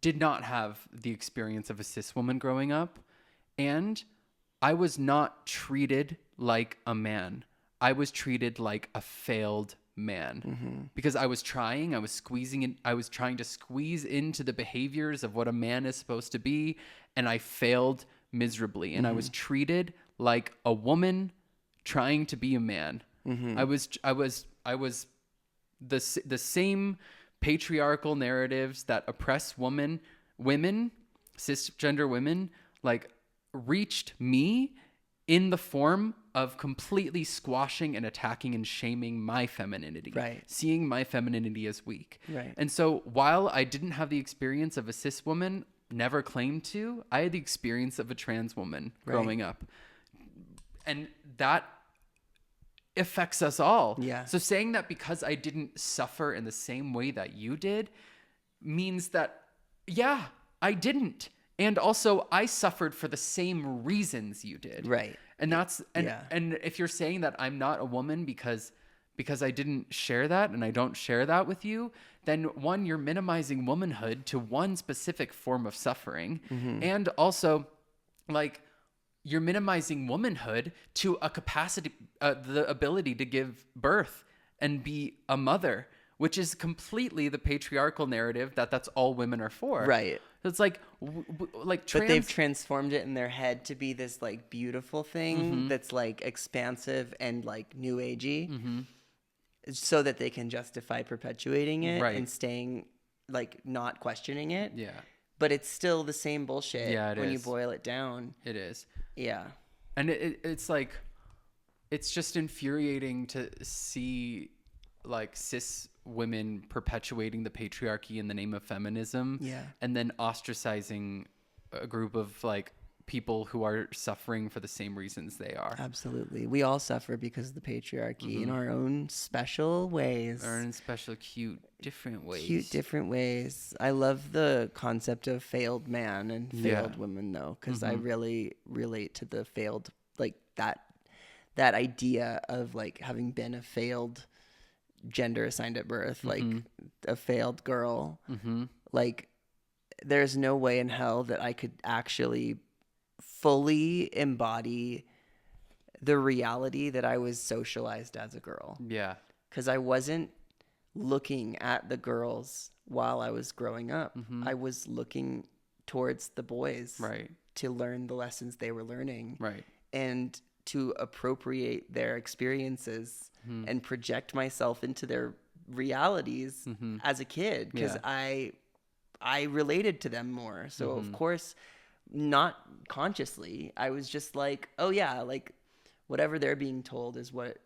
did not have the experience of a cis woman growing up, and I was not treated like a man. I was treated like a failed man because I was trying to squeeze into the behaviors of what a man is supposed to be, and I failed miserably. And I was treated like a woman trying to be a man. I was the same patriarchal narratives that oppress women, cisgender women, like, reached me in the form of completely squashing and attacking and shaming my femininity, seeing my femininity as weak. And so while I didn't have the experience of a cis woman, never claimed to, I had the experience of a trans woman growing up. And that affects us all. So saying that because I didn't suffer in the same way that you did means that, yeah, I didn't. And also I suffered for the same reasons you did. And that's, and if you're saying that I'm not a woman because I didn't share that and I don't share that with you, then one, you're minimizing womanhood to one specific form of suffering. And also, like, you're minimizing womanhood to a capacity, the ability to give birth and be a mother, which is completely the patriarchal narrative that's all women are for. So it's like, but they've transformed it in their head to be this, like, beautiful thing that's, like, expansive and, like, new agey, so that they can justify perpetuating it and staying, like, not questioning it. But it's still the same bullshit when you boil it down. It is. And it's like, it's just infuriating to see, like, cis women perpetuating the patriarchy in the name of feminism, and then ostracizing a group of, like, people who are suffering for the same reasons they are. Absolutely. We all suffer because of the patriarchy in our own special ways. Our own special, cute, different ways. I love the concept of failed man and failed woman, though, because I really relate to the failed, like, that idea of, like, having been a failed gender assigned at birth, like a failed girl. Like, there's no way in hell that I could actually fully embody the reality that I was socialized as a girl. Because I wasn't looking at the girls while I was growing up. I was looking towards the boys to learn the lessons they were learning and to appropriate their experiences and project myself into their realities as a kid, because I related to them more. So of course, not consciously, I was just like, oh yeah, like, whatever they're being told is what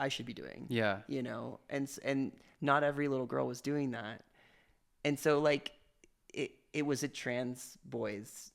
I should be doing. You know, and not every little girl was doing that. And so, like, it was a trans boy's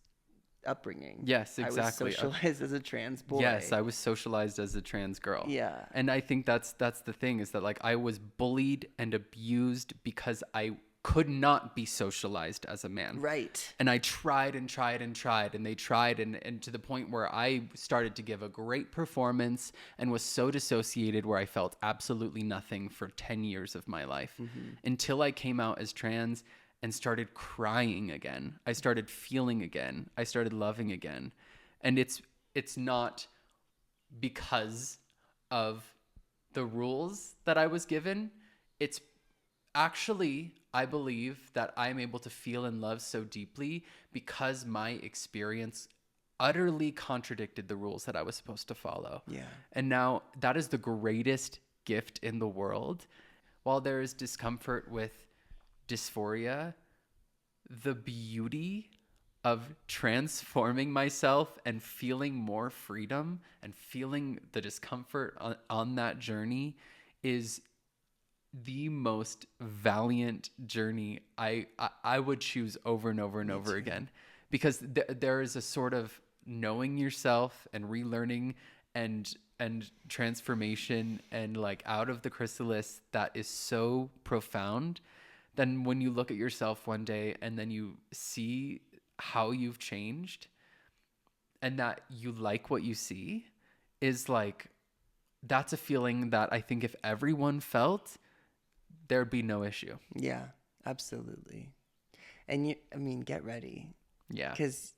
upbringing. Yes, exactly. I was socialized as a trans boy. Yes, I was socialized as a trans girl. Yeah. And I think that's the thing, is that like I was bullied and abused because I could not be socialized as a man. Right. And I tried and tried and tried, and they tried, and to the point where I started to give a great performance and was so dissociated where I felt absolutely nothing for 10 years of my life, until I came out as trans and started crying again. I started feeling again. I started loving again. And it's not because of the rules that I was given. It's actually, I believe that I'm able to feel and love so deeply because my experience utterly contradicted the rules that I was supposed to follow. Yeah. And now that is the greatest gift in the world. While there is discomfort with dysphoria, the beauty of transforming myself and feeling more freedom and feeling the discomfort on that journey is the most valiant journey I would choose over and over and over again, because there is a sort of knowing yourself and relearning and transformation and like out of the chrysalis that is so profound. Then when you look at yourself one day and then you see how you've changed and that you like what you see, is like, that's a feeling that I think if everyone felt, there'd be no issue. Yeah, absolutely. And get ready. Yeah. Because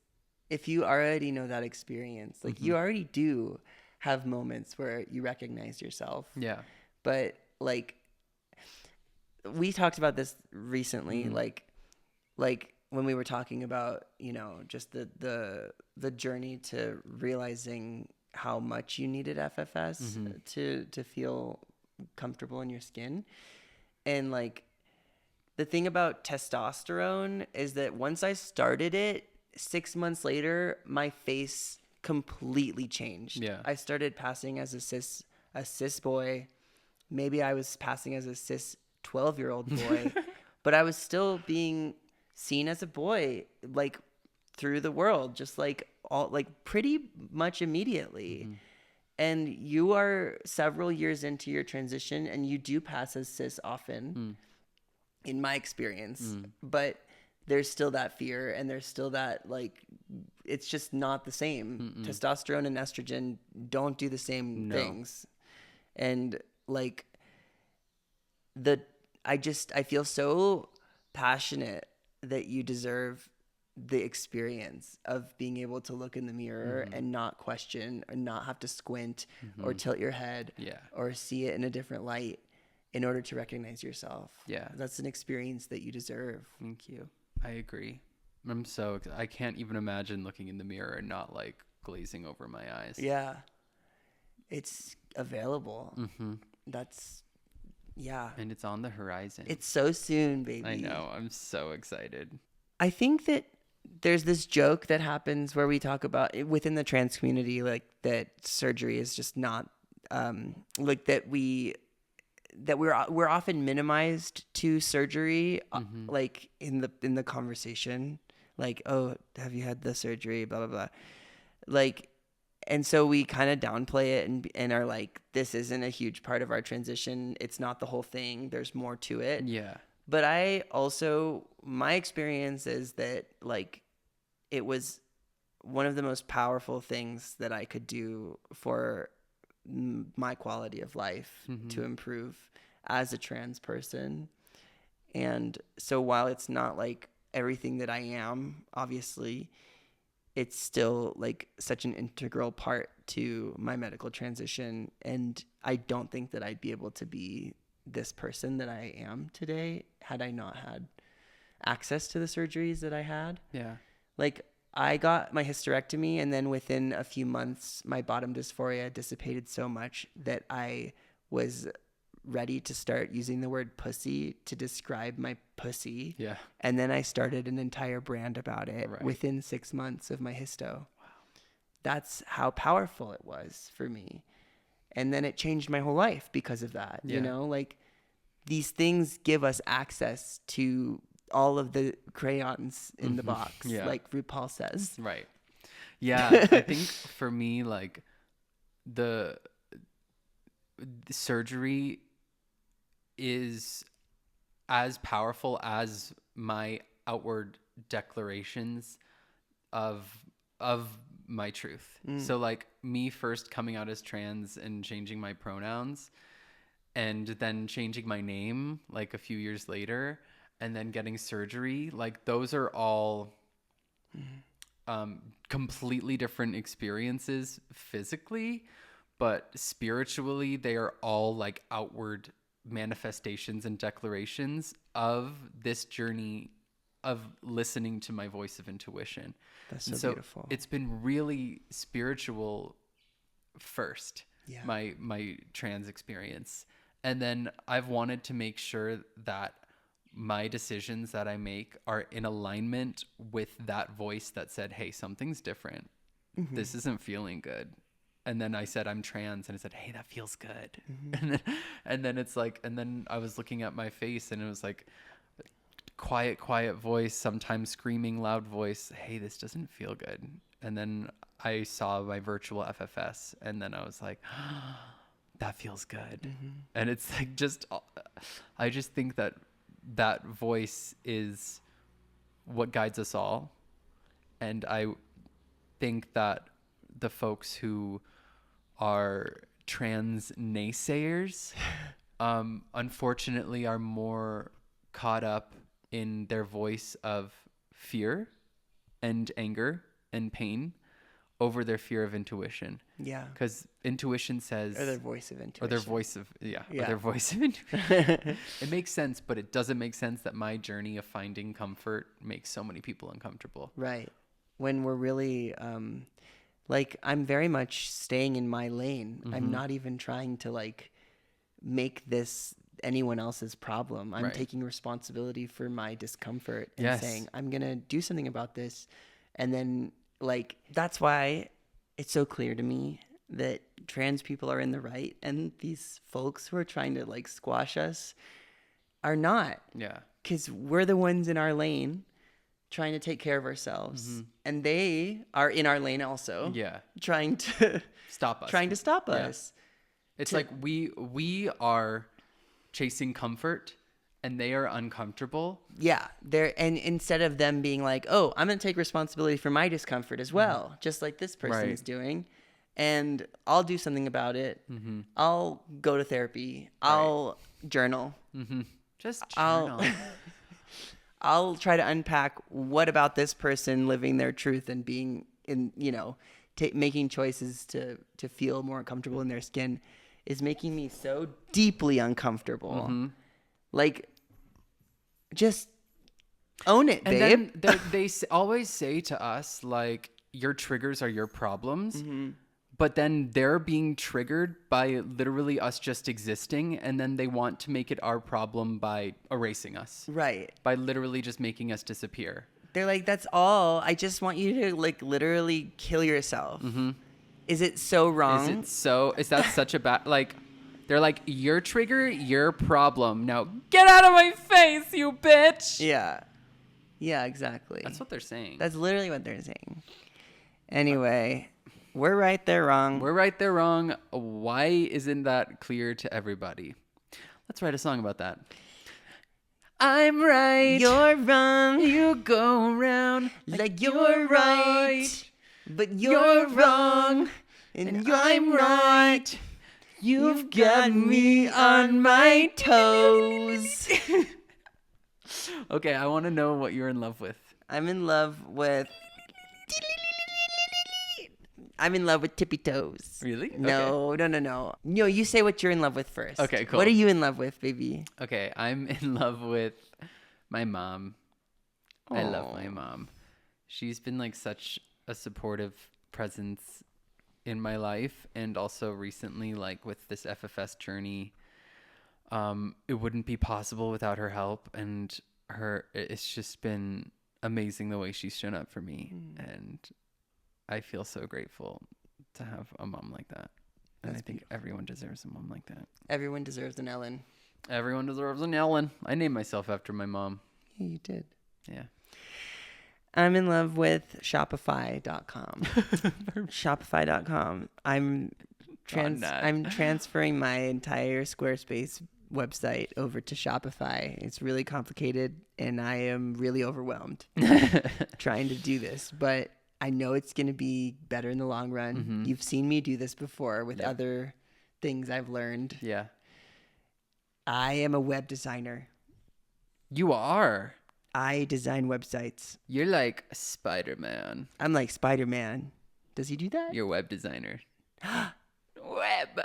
if you already know that experience, like you already do have moments where you recognize yourself. Yeah. But like, we talked about this recently, like when we were talking about, just the journey to realizing how much you needed FFS to feel comfortable in your skin. And like, the thing about testosterone is that once I started it, 6 months later, my face completely changed. Yeah. I started passing as a cis boy. Maybe I was passing as a cis 12-year-old boy, but I was still being seen as a boy, like through the world, just like pretty much immediately. And you are several years into your transition and you do pass as cis often, in my experience, but there's still that fear and there's still that, like, it's just not the same. Testosterone and estrogen don't do the same things. And like, I feel so passionate that you deserve the experience of being able to look in the mirror and not question or not have to squint or tilt your head or see it in a different light in order to recognize yourself. Yeah. That's an experience that you deserve. Thank you. I agree. I can't even imagine looking in the mirror and not like glazing over my eyes. Yeah. It's available. And it's on the horizon. It's so soon, baby. I know. I'm so excited. I think that there's this joke that happens where we talk about within the trans community, like that surgery is just not, like that we're often minimized to surgery, like in the conversation, like, oh, have you had the surgery, blah blah blah, like, and so we kind of downplay it and are like, this isn't a huge part of our transition, it's not the whole thing, there's more to it. Yeah. But my experience is that, like, it was one of the most powerful things that I could do for my quality of life to improve as a trans person. And so while it's not like everything that I am, obviously, it's still like such an integral part to my medical transition. And I don't think that I'd be able to be this person that I am today had I not had access to the surgeries that I had. Yeah. Like, I got my hysterectomy, and then within a few months, my bottom dysphoria dissipated so much that I was ready to start using the word pussy to describe my pussy. Yeah. And then I started an entire brand about it within 6 months of my hysto. Wow. That's how powerful it was for me. And then it changed my whole life because of that. You know, like, these things give us access to all of the crayons in the box, like RuPaul says. Right. Yeah, I think for me, like the surgery is as powerful as my outward declarations of my truth. So like me first coming out as trans and changing my pronouns and then changing my name like a few years later and then getting surgery, like those are all completely different experiences physically, but spiritually they are all like outward manifestations and declarations of this journey of listening to my voice of intuition. That's so beautiful. It's been really spiritual first, Yeah. my trans experience. And then I've wanted to make sure that my decisions that I make are in alignment with that voice that said, hey, something's different. This isn't feeling good. And then I said, I'm trans. And I said, hey, that feels good. And then it's like, and then I was looking at my face and it was like, quiet voice, sometimes screaming loud voice. Hey, this doesn't feel good. And then I saw my virtual FFS and then I was like, that feels good. And it's like, I just think that voice is what guides us all. And I think that the folks who are trans naysayers, unfortunately are more caught up in their voice of fear and anger and pain over their fear of intuition. Yeah. Because intuition says... Or their voice of intuition. Or their voice of... Yeah. Yeah. Or their voice of intuition. It makes sense, but it doesn't make sense that my journey of finding comfort makes so many people uncomfortable. Right. When we're really... like, I'm very much staying in my lane. I'm not even trying to, like, make this anyone else's problem. I'm taking responsibility for my discomfort and saying, I'm going to do something about this. And then, like, that's why it's so clear to me that trans people are in the right and these folks who are trying to, like, squash us are not. Yeah. Because we're the ones in our lane trying to take care of ourselves. And they are in our lane also. Yeah. Trying to stop us. Trying to stop us. It's like we are chasing comfort and they are uncomfortable. Yeah. And instead of them being like, oh, I'm going to take responsibility for my discomfort as well, just like this person is doing. And I'll do something about it. I'll go to therapy. I'll journal. Just journal. I'll try to unpack what about this person living their truth and being in, making choices to feel more comfortable in their skin is making me so deeply uncomfortable. Like, just own it, babe. And then they always say to us, like, your triggers are your problems. But then they're being triggered by literally us just existing. And then they want to make it our problem by erasing us. Right. By literally just making us disappear. They're like, that's all. I just want you to, like, literally kill yourself. Is it so wrong? Is that such a bad, like, they're like, your trigger, your problem. Now get out of my face, you bitch. Yeah. Yeah, exactly. That's what they're saying. That's literally what they're saying. Anyway, we're right, they're wrong. We're right, they're wrong. Why isn't that clear to everybody? Let's write a song about that. I'm right. You're wrong. You go around like you're right. But you're wrong. And I'm right. You've got me on my toes. Okay, I want to know what you're in love with. I'm in love with tippy toes. Really? No, okay. No. No, you say what you're in love with first. Okay, cool. What are you in love with, baby? Okay, I'm in love with my mom. Aww. I love my mom. She's been like such a supportive presence in my life, and also recently, like with this FFS journey, it wouldn't be possible without her help, and it's just been amazing the way she's shown up for me. And I feel so grateful to have a mom like that. And I think everyone deserves a mom like that. Everyone deserves an Ellen. Everyone deserves an Ellen. I named myself after my mom. Yeah, you did. Yeah. I'm in love with Shopify.com. Shopify.com. I'm transferring my entire Squarespace website over to Shopify. It's really complicated and I am really overwhelmed trying to do this, but I know it's going to be better in the long run. Mm-hmm. You've seen me do this before with other things I've learned. Yeah. I am a web designer. You are. I design websites. You're like Spider-Man. I'm like Spider-Man. Does he do that? You're a web designer. Web.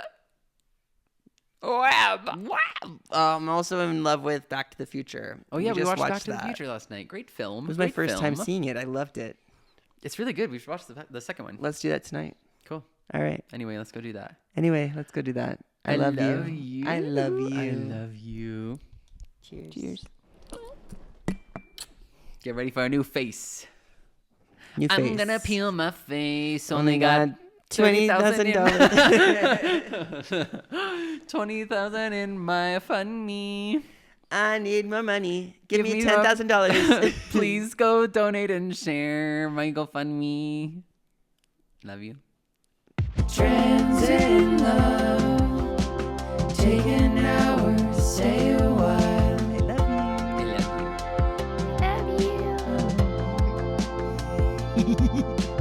I'm also in love with Back to the Future. Oh yeah, we just watched Back to the that. Future last night. Great film. It was my first time seeing it. I loved it. It's really good. We should watch the second one. Let's do that tonight. Cool. All right. Anyway, let's go do that. Anyway, let's go do that. I love you. I love you. I love you. Cheers. Cheers. Get ready for a new face. New face. I'm gonna peel my face. Only got $20,000. 20,000 in my funny. I need more money. Give me more- $10,000. Please go donate and share my GoFundMe. Love you. Trends in love. Take an hour to say a while. I love you. I love you. Love you.